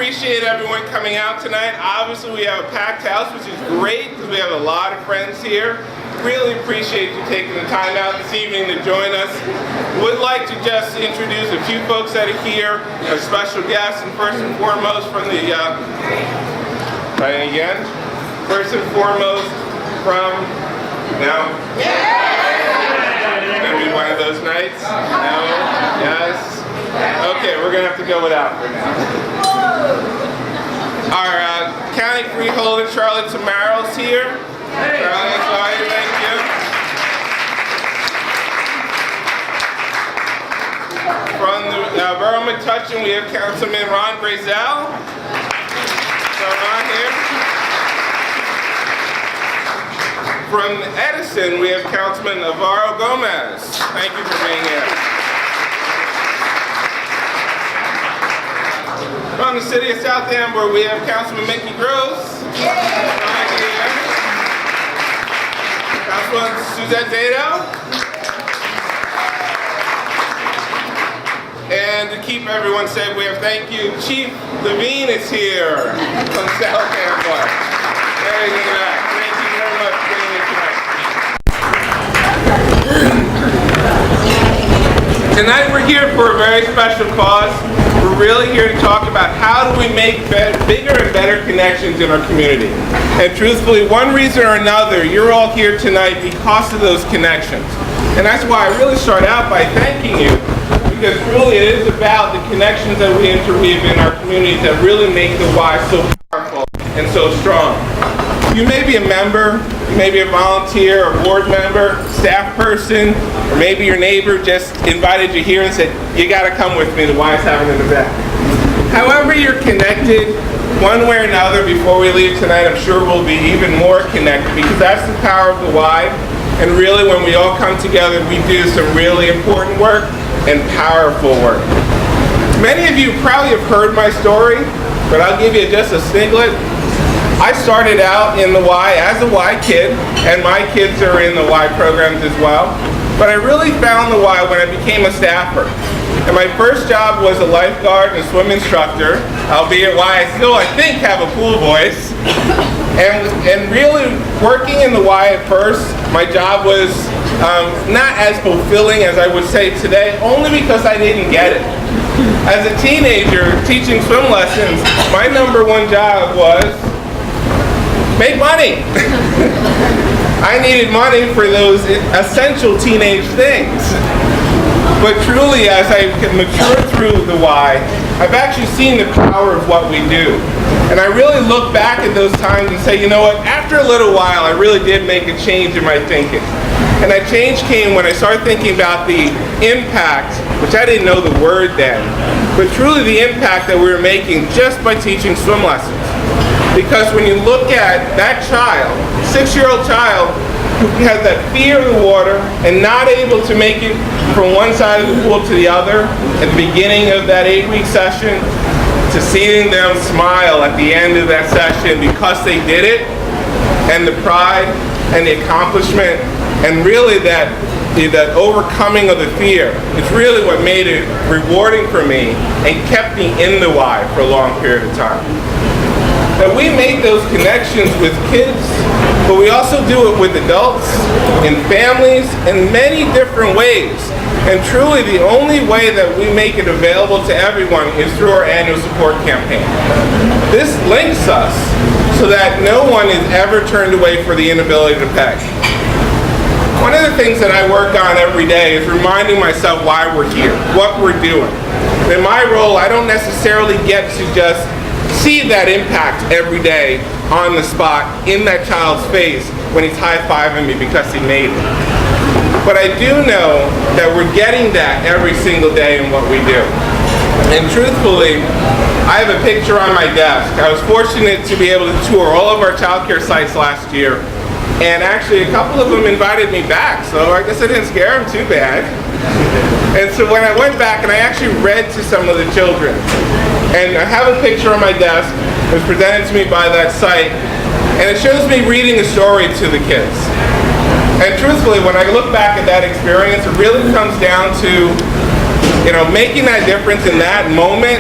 appreciate everyone coming out tonight. Obviously, we have a packed house, which is great because we have a lot of friends here. Really appreciate you taking the time out this evening to join us. Would like to just introduce a few folks that are here, a special guest, and first and foremost from the, first and foremost from, no? Gonna be one of those nights? No? Yes? Okay, we're gonna have to go without for now. Our county freeholder, Charlotte Tamaro's here. Charlotte, sorry, thank you. From the Borough Metuchen, we have Councilman Ron Brazel. So Ron here. From Edison, we have Councilman Navarro Gomez. Thank you for being here. From the city of South Amber, we have Councilman Mickey Gross. Councilman Suzette Zato. And to keep everyone safe, we have, thank you, Chief Levine is here from South Amber. Very good. Thank you very much for being here tonight. Tonight we're here for a very special cause. We're really here to talk about how do we make bigger and better connections in our community. And truthfully, one reason or another, you're all here tonight because of those connections. And that's why I really start out by thanking you, because really it is about the connections that we interweave in our communities that really make the Y so powerful and so strong. You may be a member, you may be a volunteer, a board member, staff person, or maybe your neighbor just invited you here and said, you gotta come with me, the Y is having an event. However you're connected, one way or another, before we leave tonight, I'm sure we'll be even more connected because that's the power of the Y. And really when we all come together, we do some really important work and powerful work. Many of you probably have heard my story, but I'll give you just a snippet. I started out in the Y as a Y kid, and my kids are in the Y programs as well. But I really found the Y when I became a staffer. And my first job was a lifeguard and a swim instructor, albeit why I still, I think, have a pool voice. And really working in the Y at first, my job was not as fulfilling as I would say today, only because I didn't get it. As a teenager teaching swim lessons, my number one job was make money. I needed money for those essential teenage things. But truly, as I matured through the Y, I've actually seen the power of what we do. And I really look back at those times and say, you know what, after a little while, I really did make a change in my thinking. And that change came when I started thinking about the impact, which I didn't know the word then, but truly the impact that we were making just by teaching swim lessons. Because when you look at that child, 6-year-old child, who has that fear of the water and not able to make it from one side of the pool to the other at the beginning of that 8-week session, to seeing them smile at the end of that session because they did it, and the pride and the accomplishment, and really that overcoming of the fear, it's really what made it rewarding for me and kept me in the Y for a long period of time. That we make those connections with kids, but we also do it with adults, in families, in many different ways. And truly the only way that we make it available to everyone is through our annual support campaign. This links us so that no one is ever turned away for the inability to pay. One of the things that I work on every day is reminding myself why we're here, what we're doing. In my role, I don't necessarily get to just see that impact every day on the spot in that child's face when he's high-fiving me because he made it. But I do know that we're getting that every single day in what we do. And truthfully, I have a picture on my desk. I was fortunate to be able to tour all of our childcare sites last year. And actually a couple of them invited me back, so I guess I didn't scare them too bad. And so when I went back and I actually read to some of the children, and I have a picture on my desk, it was presented to me by that site, and it shows me reading a story to the kids. And truthfully, when I look back at that experience, it really comes down to, making that difference in that moment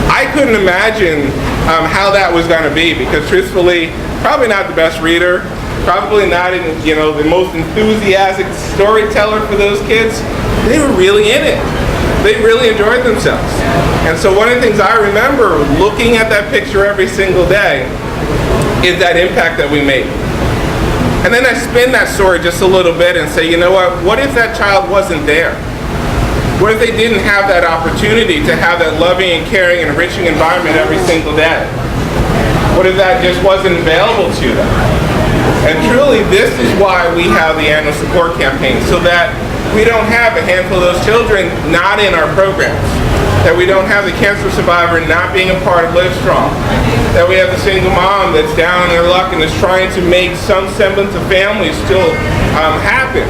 I couldn't imagine how that was going to be, because truthfully, probably not the best reader, probably not the most enthusiastic storyteller for those kids. They were really in it. They really enjoyed themselves. And so one of the things I remember looking at that picture every single day is that impact that we made. And then I spin that story just a little bit and say, you know what if that child wasn't there? What if they didn't have that opportunity to have that loving and caring and enriching environment every single day? What if that just wasn't available to them? And truly, this is why we have the annual support campaign, so that we don't have a handful of those children not in our programs, that we don't have the cancer survivor not being a part of Livestrong, that we have the single mom that's down on their luck and is trying to make some semblance of family still happen.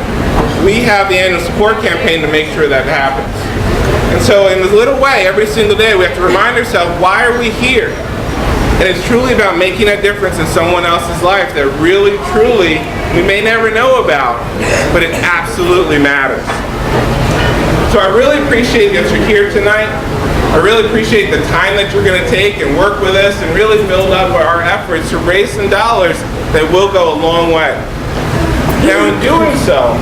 We have the annual support campaign to make sure that happens. And so in a little way, every single day, we have to remind ourselves, why are we here? And it's truly about making a difference in someone else's life that really, truly, we may never know about, but it absolutely matters. So I really appreciate that you're here tonight. I really appreciate the time that you're going to take and work with us and really build up our efforts to raise some dollars that will go a long way. Now, in doing so,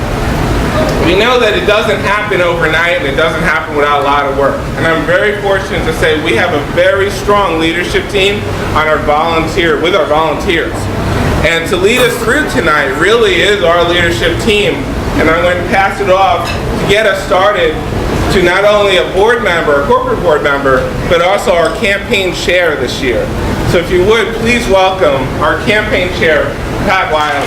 we know that it doesn't happen overnight and it doesn't happen without a lot of work. And I'm very fortunate to say we have a very strong leadership team with our volunteers. And to lead us through tonight really is our leadership team. And I'm going to pass it off to get us started to not only a board member, a corporate board member, but also our campaign chair this year. So if you would, please welcome our campaign chair, Pat Wiley.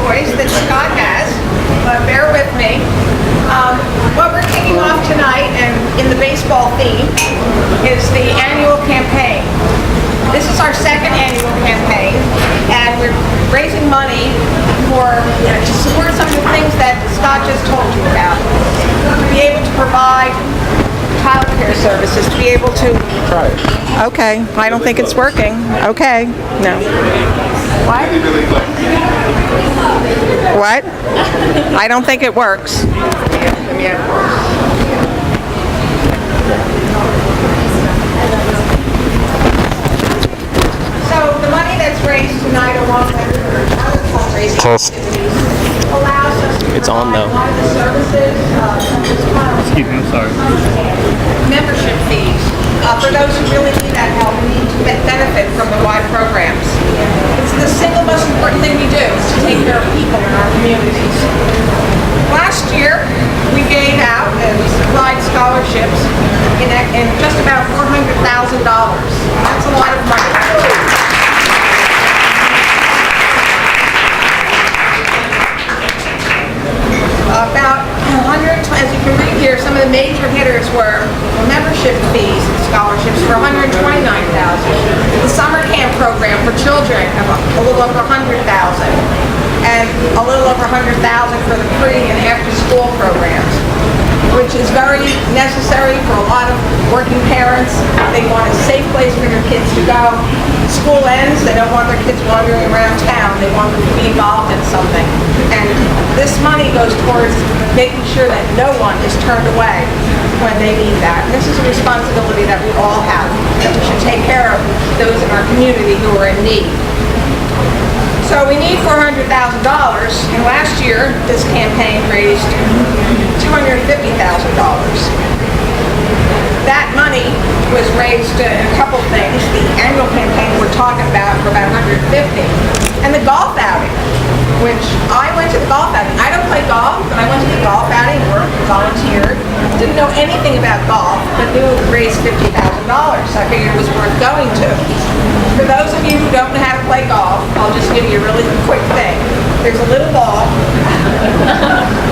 Voice that Scott has, but bear with me. What we're kicking off tonight, and in the baseball theme, is the annual campaign. This is our second annual campaign, and we're raising money to support some of the things that Scott just told you about. To be able to provide child care services, to be able to... Try it. Okay, I don't think it's working. Okay, no. What? What? I don't think it works. So the money that's raised tonight, along with other fundraising activities, allows us to provide a lot of the services, Excuse me, I'm sorry. membership fees, for those who really need that help and need to benefit from the wide programs. It's the single most important thing we do, is to take care of people in our communities. Last year, we gave out and supplied scholarships in just about $400,000. That's a lot of money. About 100, as you can read here, some of the major hitters were membership fees and scholarships for $129,000. The summer camp program for children, a little over $100,000, and a little over $100,000 for the pre and after school programs, which is very necessary for a lot of working parents. They want a safe place for their kids to go. School ends, they don't want their kids wandering around town. They want them to be involved in something. And this money goes towards making sure that no one is turned away when they need that. And this is a responsibility that we all have, that we should take care of those in our community who are in need. So we need $400,000, and last year this campaign raised $250,000. That money was raised in a couple things. The annual campaign we're talking about for about $150,000, and the golf outing, which I went to the golf outing. I don't play golf, but I went to the golf outing, worked, volunteered. Didn't know anything about golf, but knew it would raise $50,000. I figured it was worth going to. For those of you who don't know how to play golf, I'll just give you a really quick thing. There's a little ball.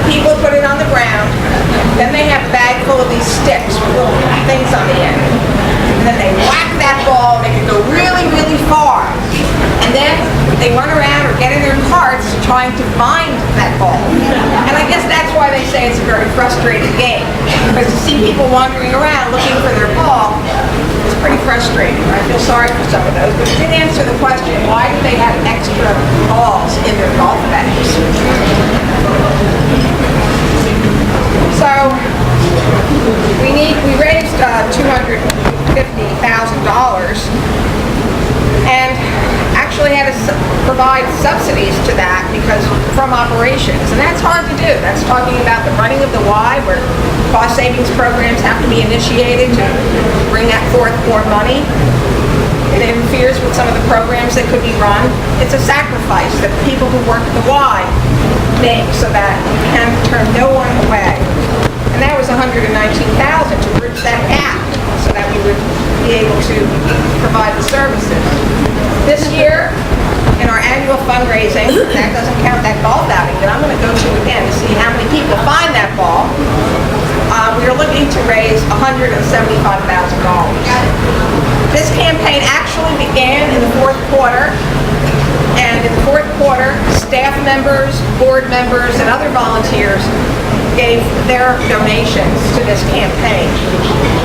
People put it on the ground. Then they have a bag full of these sticks with little things on the end. And then they whack that ball, make it go really, really far. And then they run around or get in their carts trying to find that ball. And I guess that's why they say it's a very frustrating game. Because to see people wandering around looking for their ball is pretty frustrating. I feel sorry for some of those, but it did answer the question, why do they have extra balls in their golf bags? So, we raised $250,000 and actually had to provide subsidies to that because from operations, and that's hard to do. That's talking about the running of the Y, where cost savings programs have to be initiated to bring that forth more money. It interferes with some of the programs that could be run. It's a sacrifice that the people who work at the Y make so that we can turn no one away. And that was $119,000 to bridge that gap so that we would be able to provide the services. This year, in our annual fundraising, that doesn't count that golf outing that I'm going to go to again to see how many people find that ball. We are looking to raise $175,000. This campaign actually began in the fourth quarter, and in the fourth quarter, staff members, board members, and other volunteers gave their donations to this campaign.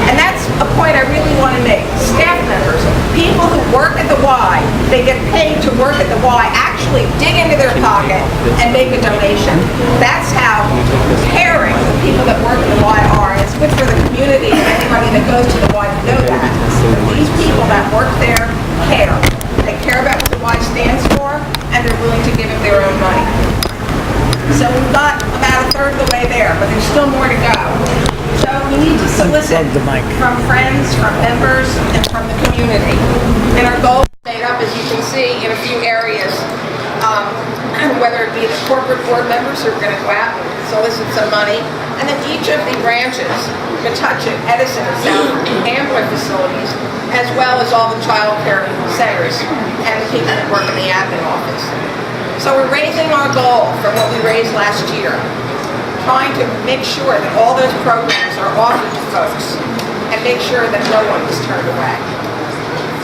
And that's a point I really want to make. Staff members, people who work at the Y, they get paid to work at the Y, actually dig into their pocket and make a donation. That's how caring the people that work at the Y are. And it's good for the community and anybody that goes to the Y to know that. These people that work there care. They care about what the Y stands for, and they're willing to give of their own money. So we've got about a third of the way there, but there's still more to go. So we need to solicit from friends, from members, and from the community. And our goal is made up, as you can see, in a few areas, whether it be the corporate board members who are going to go out and solicit some money, and then each of the branches, Metuchen, Edison, and Southwood, Amboy facilities, as well as all the child care centers and the people that work in the admin office. So we're raising our goal from what we raised last year, trying to make sure that all those programs are offered to folks and make sure that no one is turned away.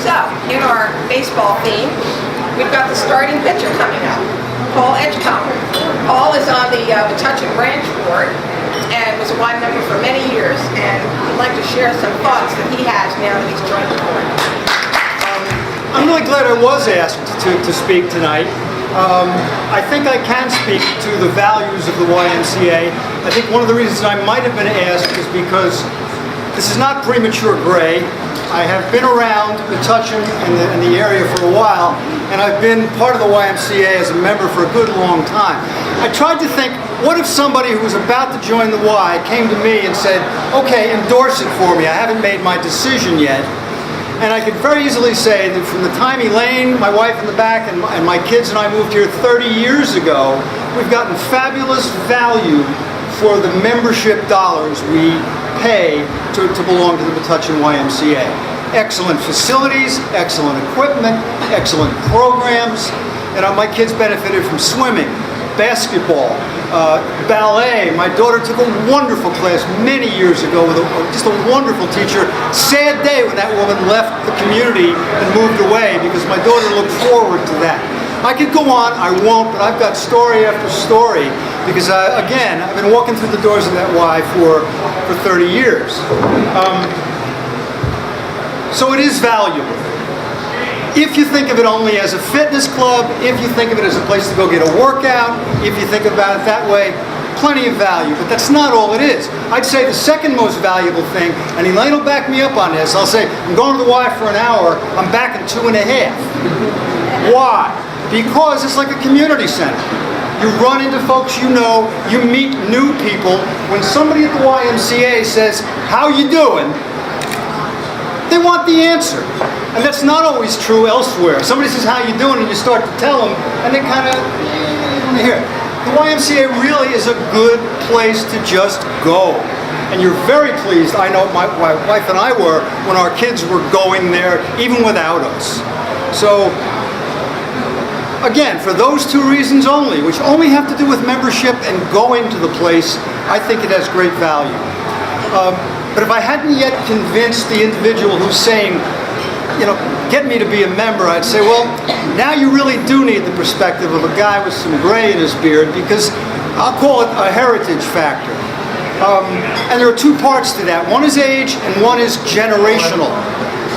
So, in our baseball theme, we've got the starting pitcher coming up, Paul Edgecombe. Paul is on the Metuchen branch board and was a Y member for many years, and I'd like to share some thoughts that he has now that he's joined the board. I'm really glad I was asked to speak tonight. I think I can speak to the values of the YMCA. I think one of the reasons I might have been asked is because this is not premature gray. I have been around Metuchen in the area for a while, and I've been part of the YMCA as a member for a good long time. I tried to think, what if somebody who was about to join the Y came to me and said, okay, endorse it for me, I haven't made my decision yet. And I could very easily say that from the time Elaine, my wife in the back, and my kids and I moved here 30 years ago, we've gotten fabulous value for the membership dollars we pay to belong to the Metuchen YMCA. Excellent facilities, excellent equipment, excellent programs, and my kids benefited from swimming, basketball, ballet. My daughter took a wonderful class many years ago with just a wonderful teacher. Sad day when that woman left the community and moved away because my daughter looked forward to that. I could go on, I won't, but I've got story after story because, again, I've been walking through the doors of that Y for 30 years. So it is valuable. If you think of it only as a fitness club, if you think of it as a place to go get a workout, if you think about it that way, plenty of value, but that's not all it is. I'd say the second most valuable thing, and Elaine will back me up on this, I'll say, I'm going to the Y for an hour, I'm back in 2.5. Why? Because it's like a community center. You run into folks you know, you meet new people. When somebody at the YMCA says, how you doing? They want the answer. And that's not always true elsewhere. Somebody says, how you doing? And you start to tell them, and they kind of, want to hear it. The YMCA really is a good place to just go. And you're very pleased, I know my wife and I were, when our kids were going there, even without us. So, again, for those two reasons only, which only have to do with membership and going to the place, I think it has great value. But if I hadn't yet convinced the individual who's saying, you know, get me to be a member, I'd say, well, now you really do need the perspective of a guy with some gray in his beard, because I'll call it a heritage factor. And there are two parts to that. One is age and one is generational.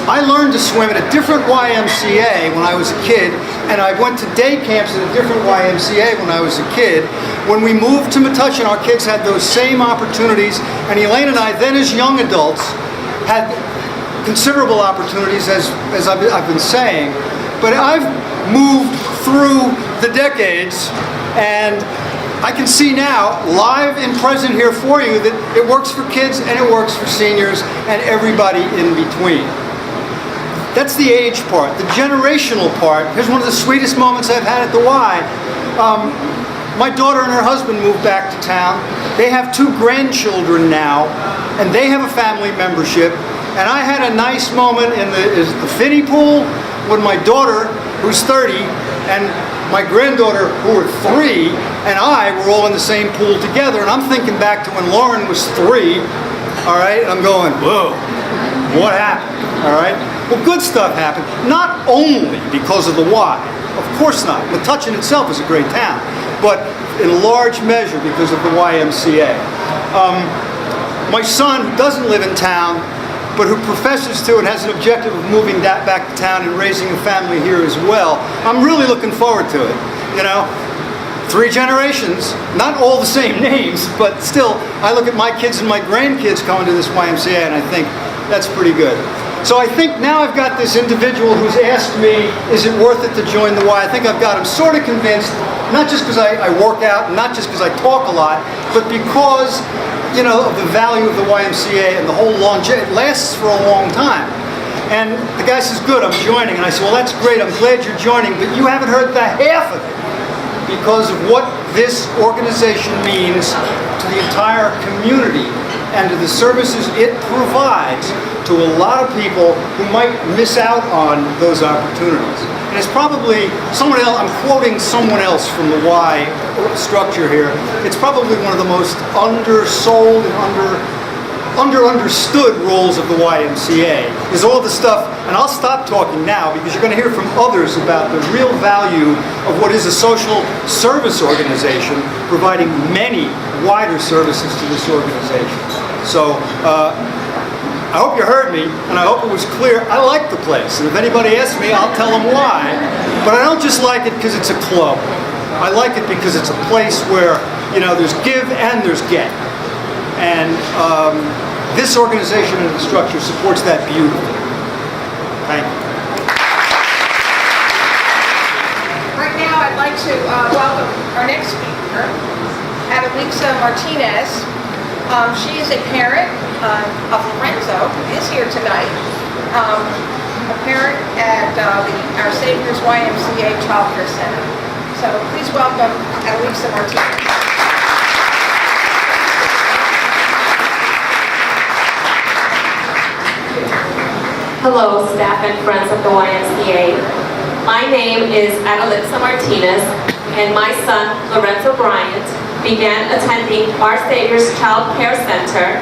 I learned to swim at a different YMCA when I was a kid, and I went to day camps at a different YMCA when I was a kid. When we moved to Metuchen, our kids had those same opportunities, and Elaine and I, then as young adults, had considerable opportunities, as I've been saying. But I've moved through the decades, and I can see now, live and present here for you, that it works for kids and it works for seniors and everybody in between. That's the age part. The generational part, here's one of the sweetest moments I've had at the Y. My daughter and her husband moved back to town. They have 2 grandchildren now, and they have a family membership. And I had a nice moment in the Finney pool when my daughter, who's 30, and my granddaughter, who were 3, and I were all in the same pool together. And I'm thinking back to when Lauren was 3, all right? And I'm going, whoa, what happened, all right? Well, good stuff happened, not only because of the Y. Of course not. Metuchen itself is a great town, but in large measure because of the YMCA. My son, who doesn't live in town, but who professes to and has an objective of moving that back to town and raising a family here as well. I'm really looking forward to it. You know, 3 generations, not all the same names, but still, I look at my kids and my grandkids coming to this YMCA, and I think that's pretty good. So I think now I've got this individual who's asked me, is it worth it to join the Y? I think I've got him sort of convinced, not just because I work out, not just because I talk a lot, but because, you know, of the value of the YMCA and the whole longevity. It lasts for a long time. And the guy says, good, I'm joining. And I said, well, that's great, I'm glad you're joining, but you haven't heard the half of it because of what this organization means to the entire community and to the services it provides to a lot of people who might miss out on those opportunities. And it's probably someone else, I'm quoting someone else from the Y structure here, it's probably one of the most undersold and understood roles of the YMCA is all the stuff, and I'll stop talking now because you're going to hear from others about the real value of what is a social service organization providing many wider services to this organization. So I hope you heard me, and I hope it was clear. I like the place, and if anybody asks me, I'll tell them why. But I don't just like it because it's a club. I like it because it's a place where, you know, there's give and there's get. And this organization and the structure supports that beautifully. Thank you. Right now, I'd like to welcome our next speaker, Adelixa Martinez. She is a parent of Lorenzo, who is here tonight, a parent at Our Savior's YMCA Child Care Center. So please welcome Adelixa Martinez. Hello, staff and friends of the YMCA. My name is Adelixa Martinez, and my son, Lorenzo Bryant, began attending Our Savior's Child Care Center